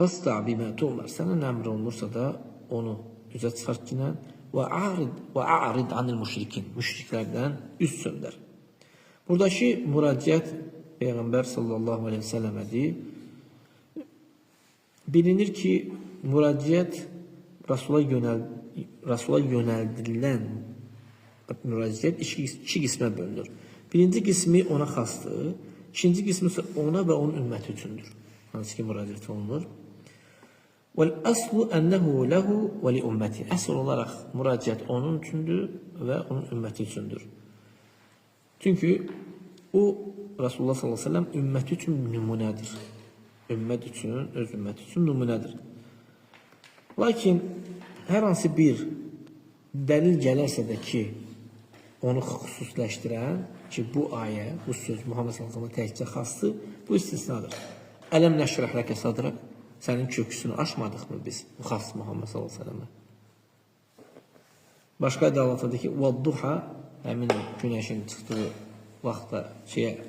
Fastə bimə tu'mar. Sənin əmr olunursa da onu üzə çıxart ki, və a'rid anil müşrikin. Müşriklərdən üz söndər. Buradakı müraciət Peyğəmbər sallallahu aleyhi ve selləmədir. Bilinir ki, müraciət Rasula yönəldilən müraciət iki qismə bölünür. Birinci qismi ona xasdır, ikinci qismi isə ona və onun ümməti üçündür. Hansı ki, müraciət olunur. Vəl-əslu ənəhu ləhu və li ümməti. Əsl olaraq müraciət onun üçündür və onun ümməti üçündür. Çünki o, Rasulullah sallallahu aleyhi ve sellem ümməti üçün nümunədir. Ümmət üçün, öz ümməti üçün nümunədir. Lakin hər hansı bir dəlil gələrsə də ki, onu xüsusləşdirən ki, bu ayə, bu söz Muhammed sallallahu aleyhi ve sellem təkcə xasdır, bu istisnadır. Ələm nəşrəh ləkə sadrək, sənin köksünü açmadıq mı biz? Bu xas Muhammed sallallahu aleyhi ve sellemə. Başqa ədalatdadır ki, vəd-duha, həmin günəşin çıxdığı vaxtda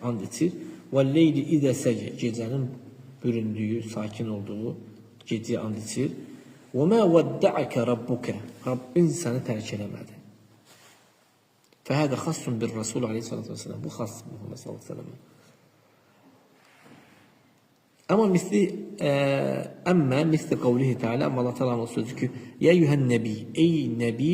and içir. Vəl-leyli idə səcə, gecənin büründüyü, sakin olduğu gecəyə and içir. Və mə vəddəəkə rabbukə, Rabbin səni tərk eləmədi. Fəhədə xassun bir Rasul aleyhissalatu vesselam. Bu xas Muhammed sallallahu aleyhi ve sellemə. Ama misli qavlihi Teala, amma Allah Teala'nın o sözü ki, ya eyyuhən nəbi, ey nəbi,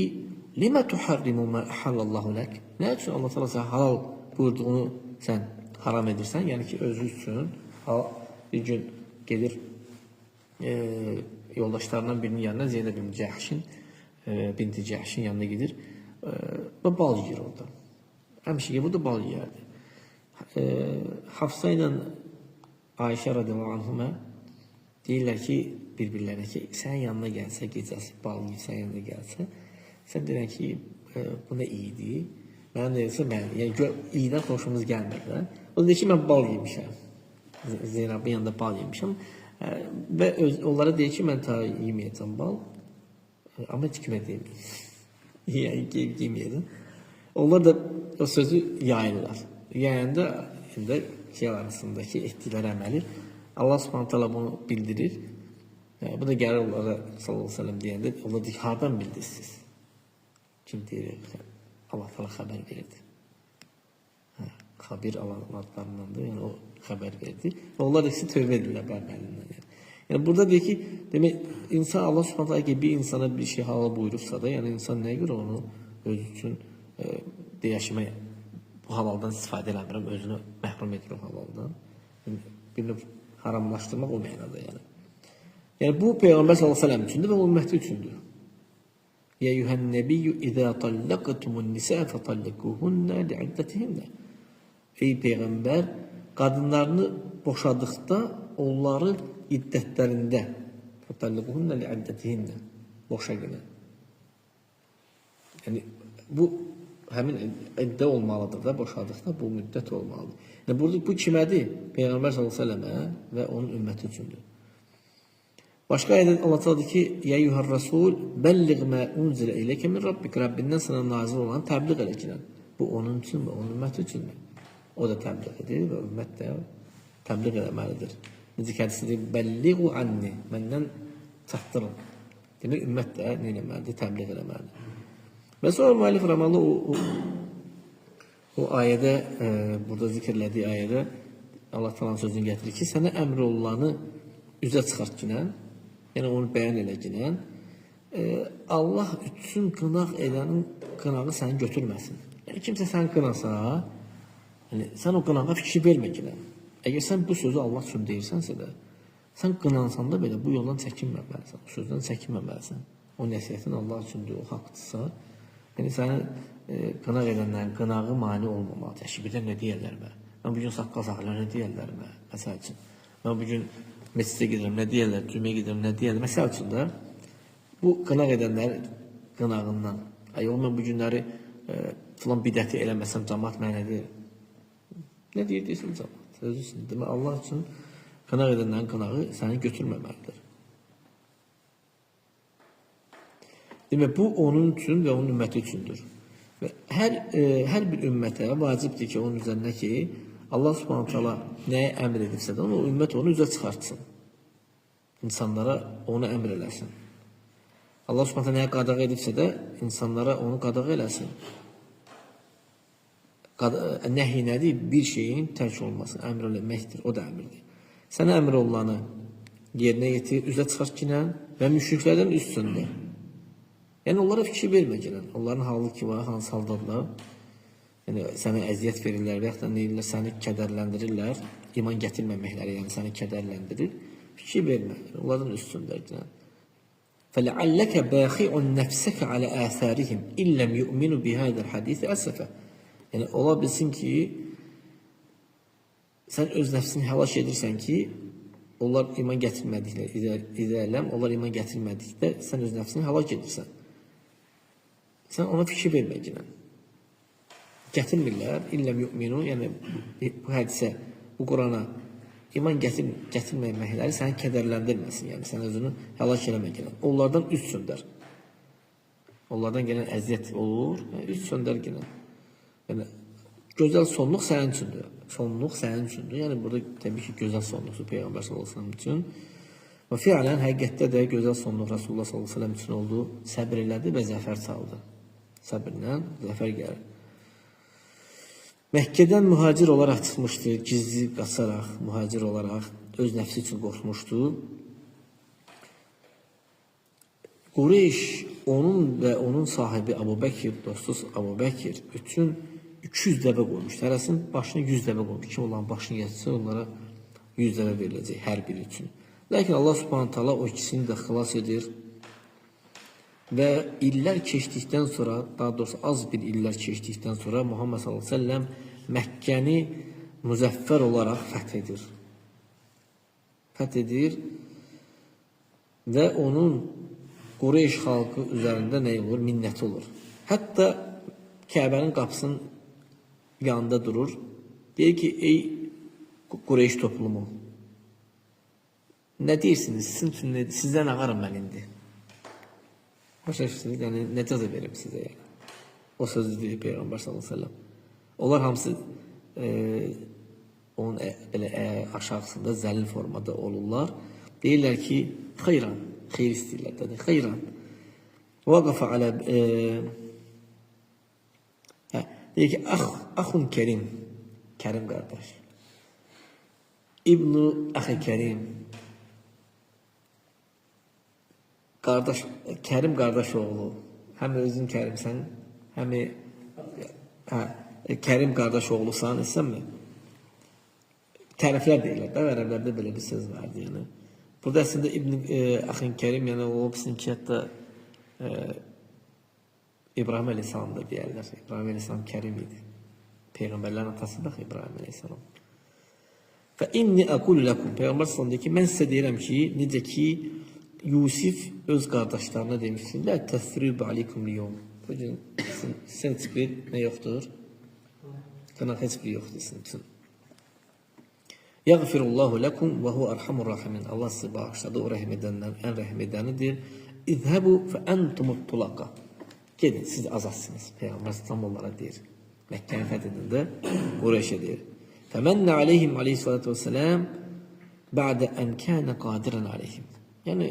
limə tuharrimu mə əhallallahu lək? Nə üçün Allah Teala sənə halal buyurduğunu sən haram edirsən? Yəni ki, özü üçün bir gün gedir yoldaşlarından birinin yanına, Zeynəb binti Cəhşin yanına gedir və bal yiyir orada. Həmişə bu da bal yiyərdi. Hafsa ilə Ayşə radiyallahu anhuma deyirlər ki, bir-birlərinə ki, sən yanına gəlsə, gecəsi bal yiyir, sən yanına gəlsə, sən deyirən ki, bu nə iyidir? Mən deyirsə, yəni iyidən xoşumuz gəlməklə. O deyir ki, mən bal yemişəm. Zeynəbin yanında bal yemişəm. Və onlara deyir ki, mən ta yeməyəcəm bal. Amma heç kimə deyil. Yeməyəcəm. Onlar da o sözü yayırlar. Yayında şey arasındakı etdikləri əməli Allah subhanahu ta'ala bunu bildirir. Bu da gəlir onlara sallallahu aleyhi ve sellem deyəndə, onlar deyir ki, hardan bildirsiniz? Kim deyir? Allah ta'ala xəbər verdi. Xabir alanlarındandır, yəni o xəbər verdi. Və onlar da sizi tövbə edirlər bu əməlindən. Yəni burada deyir ki, demək, insan Allah subhanahu ta'ala ki, bir insana bir şey halal buyurursa da, yəni insan nəyə görə onu öz üçün deyəşməyə, bu halaldan istifadə eləmirəm, özünü məhrum edir o halaldan. Birini haramlaşdırmaq o mənada yəni. Yəni bu Peyğəmbər sallallahu aleyhi ve sellem üçündür və o ümməti üçündür. Ya eyyuhən nəbiyyü izə tallaqtumun nisə fətallikuhunnə li'iddətihinnə. Ey Peyğəmbər, qadınlarını boşadıqda onları iddətlərində fətallikuhunnə li'iddətihinnə boşa günə. Yəni bu həmin iddə olmalıdır da, boşadıqda bu müddət olmalıdır. Yəni burada bu kimədir? Peyğəmbər sallallahu aleyhi ve sellemə və onun ümməti üçündür. Başqa ayədə Allah təala deyir ki, ya eyyuhər rasul bəlliğ mə unzilə iləykə min rabbik. Rəbbindən sənə nazil olan təbliğ elə ki, bu onun üçün və onun ümməti üçündür. O da təbliğ edir və ümmət də təbliğ eləməlidir. Necə ki, hədisdə deyir, bəlliğu anni, məndən çatdırın. Demək, ümmət də nə eləməlidir? Təbliğ eləməlidir. Və sonra müəllif rəhməhullah o ayədə, burada zikirlədiyi ayədə Allah təalanın sözünü gətirir ki, sənə əmr olanı üzə çıxart günən, yəni onu bəyan elə günən, Allah üçün qınaq edənin qınağı səni götürməsin. Yəni kimsə səni qınasa, yəni, sən o qınağa fikir vermə günən. Əgər sən bu sözü Allah üçün deyirsənsə də, sən qınansan da belə bu yoldan çəkinməməlisən, o sözdən çəkinməməlisən. O nəsiyyətin Allah üçündür, o haqdırsa, yəni səni qınaq edənlərin qınağı mani olmamalı. Təşkildə nə deyərlər mə? Mən bugün saqqal saxlayır, nə deyərlər mə? Məsəl üçün. Mən bugün məscidə gedirəm, nə deyərlər? Cüməyə gedirəm, nə deyərlər? Məsəl üçün də bu qınaq edənlər qınağından. Ayol, mən bu günləri filan bidəti eləməsəm, cəmaat mənə deyir. Nə deyir deyirsin cəmaat? Özüsün. Demək, Allah üçün qınaq edənlərin qınağı səni götürməməlidir. Demək, bu onun üçün və onun ümməti üçündür. Və hər bir ümmətə vacibdir ki, onun üzərində ki, Allah subhanahu ta'ala nəyə əmr edibsə də, o ümmət onu üzə çıxartsın. insanlara onu əmr eləsin. Allah Subhanahu nəyə qadağan edibsə də insanlara onu qadağan eləsin. Nəhy nədir? Bir şeyin tərk olması, əmr eləməkdir. O da əmrdir. Sənə əmr olanı yerinə yetir, üzə çıxart ki, və müşriklərdən üstündə. Yəni onlara fikir vermə ki, onların halı ki var, hansı haldadırlar. Yəni sənə əziyyət verirlər və yaxud da deyirlər, səni kədərləndirirlər. İman gətirməməkləri, yəni səni kədərləndirir. Fikir vermə, onlardan üstündədir. فَلَعَلَّكَ بَاخِعٌ نَفْسَكَ عَلَى آثَارِهِمْ إِنْ لَمْ يُؤْمِنُوا بِهَذَا الْحَدِيثِ أَسَفًا. Yəni ola bilsin ki, sən öz nəfsini həlak edirsən ki, onlar iman gətirmədikdə, onlar iman gətirmədikdə sən öz nəfsini həlak edirsən. Sən ona fikir vermə ki, gətirmirlər, illəm yu'minu, yəni bu hədisə, bu Qurana iman gətirməkləri səni kədərləndirməsin, yəni sən özünü həlak eləmək gələn. Onlardan üst söndər. Onlardan gələn əziyyət olur, üst söndər gələn. Yəni, gözəl sonluq sənin üçündür. Sonluq sənin üçündür. Yəni, burada təbii ki, gözəl sonluqdur Peyğəmbər s.ə.v üçün. Və fiilən, həqiqətdə də gözəl sonluq Rasulullah s.ə.v üçün oldu. Səbir elədi və zəfər çaldı. Səbirlə zəfər gəlir. Məkkədən mühacir olaraq çıxmışdı, gizli qaçaraq, mühacir olaraq öz nəfsi üçün qorxmuşdu. Qureyş, onun və onun sahibi Əbu Bəkir, dostu Əbu Bəkir üçün 200 dəvə qoymuşdu. Hərəsinin başına 100 dəvə qoymuşdu. Kim olan başını yetsə, onlara 100 dəvə veriləcək hər biri üçün. Lakin Allah Subhanahu taala o ikisini də xilas edir. Və illər keçdikdən sonra, daha doğrusu az bir illər keçdikdən sonra Muhammed s.ə.v Məkkəni müzəffər olaraq fəth edir. Fəth edir və onun Qureyş xalqı üzərində nə olur? Minnəti olur. Hətta Kəbənin qapısının yanında durur. Deyir ki, ey Qureyş toplumu, nə deyirsiniz? Sizin üçün nədir? Sizdən ağarım mən indi. Başa düşürsünüz, yəni nə cəza verim sizə yəni. O sözü deyir Peyğəmbər s.ə.v. Onlar hamısı onun belə aşağısında zəlil formada olurlar. Deyirlər ki, xeyran, xeyr istəyirlər dedi, xeyran. Vaqafa alə deyir ki, axun Kərim, Kərim qardaş. İbnu Əxi Kərim, qardaş, Kərim qardaş oğlu, həm özün Kərimsən, həm Kərim qardaş oğlusan, etsənmi? Təriflər deyirlər, ərəblərdə belə bir söz vardı, yəni. Burada əslində İbn Əxin Kərim, yəni o bizimki hətta İbrahim Əleyhisselam da deyərlər. İbrahim Əleyhisselam Kərim idi. Peyğəmbərlərin atası da İbrahim Əleyhisselam. Və inni aqulu lakum, Peyğəmbər sallallahu deyir ki, mən sizə deyirəm ki, necə ki Yusif öz qardaşlarına demişsin, la təsrib alaykum liyum. Bu gün sizin heç bir nə yoxdur? Qınaq heç bir yoxdur sizin üçün. Yəğfirullahu lakum və hu arhamur rahimin. Allah sizi bağışladı, o rəhm edənlər ən rəhm edənidir. İzhəbu fə entumut tulaqa. Gedin, siz azadsınız. Peyğəmbər sallallahu onlara deyir. Məkkəni fəth edində Qureyşə deyir. Fəmənnə aleyhim aleyhissalatu vesselam ba'də ən kənə qadirən aleyhim. Yəni,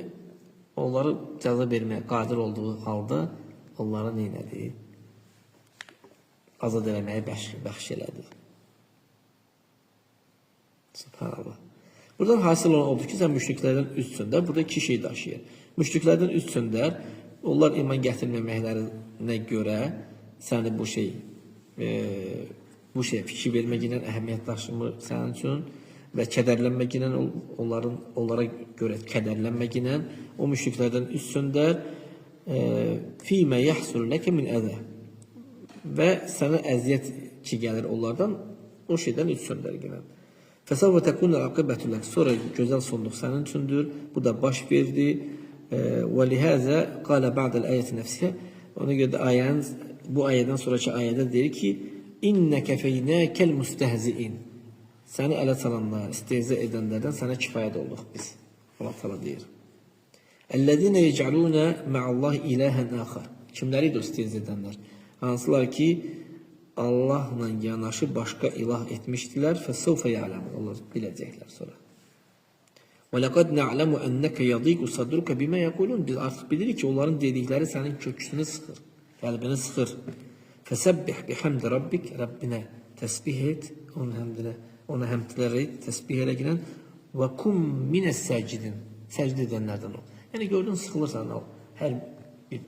onları cəza verməyə qadir olduğu halda onlara neynədi? Azad eləməyə bəxş elədi. Subhanallah. Buradan hasil olan oldu ki, sən müşriklərdən üst söndər. Burada iki şey daşıyır. Müşriklərdən üst söndər. Onlar iman gətirməməklərinə görə səni bu şey fikir verməklə əhəmiyyət daşımır sənin üçün və kədərlənməklə onlara görə kədərlənməklə o müşriklərdən üst söndər. Fīmə yəhsul ləkə min əzə və sənə əziyyət ki gəlir onlardan o şeydən üst söndər gələn. Fəsavvə təkunə aqibətü lək. Sonra gözəl sonluq sənin üçündür. Bu da baş verdi. Və lihəzə qalə ba'dəl ayəti nəfsiyyə. Ona görə də bu ayədən sonraki ayədə deyir ki, İnnə kəfeynəkəl müstəhziin. Səni ələ çalanlar, istehza edənlərdən sənə kifayət olduq biz. Allah təala deyir. Əllezine yec'aluna ma'allahi ilahan axar. Kimləri də istehza edənlər? Hansılar ki Allahla yanaşı başqa ilah etmişdilər. Fəsəvfə ya'lamun. Onlar biləcəklər sonra. Və laqad na'lamu annaka yadiqu sadruka bima yaqulun. Biz artıq bilirik ki, onların dedikləri sənin köksünü sıxır, qəlbini sıxır. Fəsəbbih bihamdi rabbik, Rəbbinə təsbih et, ona həmdlər et, təsbih elə girən və kum minəs səcidin, səcdə edənlərdən ol. Yəni gördün sıxılırsan, hər bir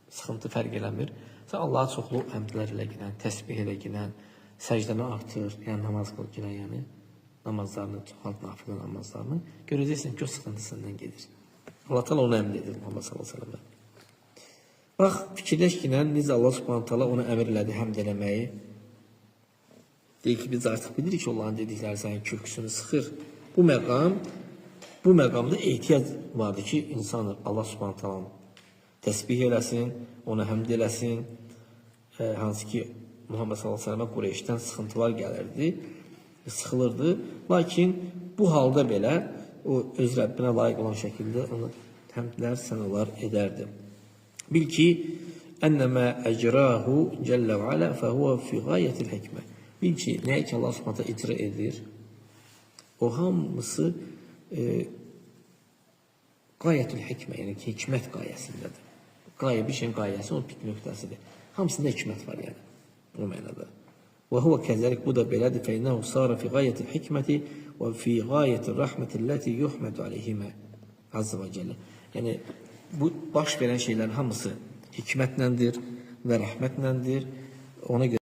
sıxıntı fərq eləmir. Sən Allaha çoxlu həmdlər elə girən, təsbih elə girən, səcdəni artır, yəni namaz qıl girən, yəni namazlarını, çoxalt nafilə namazlarını görəcəksən ki, o sıxıntı səndən gedir. Allah Teala onu əmr edir Muhammed sallallahu əleyhi və səlləm. Bax, fikirləş ki, necə Allah Subhanahu taala ona əmr elədi həmd eləməyi. Deyir ki, biz artıq bilirik ki, Allahın dedikləri sənin köksünü sıxır. Bu məqamda ehtiyac vardır ki, insan Allah Subhanahu taala təsbih eləsin, ona həmd eləsin. Hansı ki, Muhammed sallallahu əleyhi və səlləmə Qureyşdən sıxıntılar gəlirdi, sıxılırdı. Lakin bu halda belə o öz Rəbbinə layiq olan şəkildə ona həmdlər, sənalar edərdi. Bil ki, ennəmə əcrahu cəllə və alə fəhuvə fi qayetil həkmə. Bil ki, nəyə ki Allah Subhanahu icra edir, o hamısı qayetil həkmə, yəni ki, hikmət qayəsindədir. Qayə bir şeyin qayəsi, onun pik nöqtəsidir. Hamısında hikmət var yəni, bu mənada. Və huvə kəzəlik, bu da belədir, fəynəhu sara fi qayetil hikməti və fi qayetil rəhməti ləti yuhmədu aleyhimə azza və cəllə. Yəni, bu baş verən şeylərin hamısı hikmətləndir və rəhmətləndir. Ona görə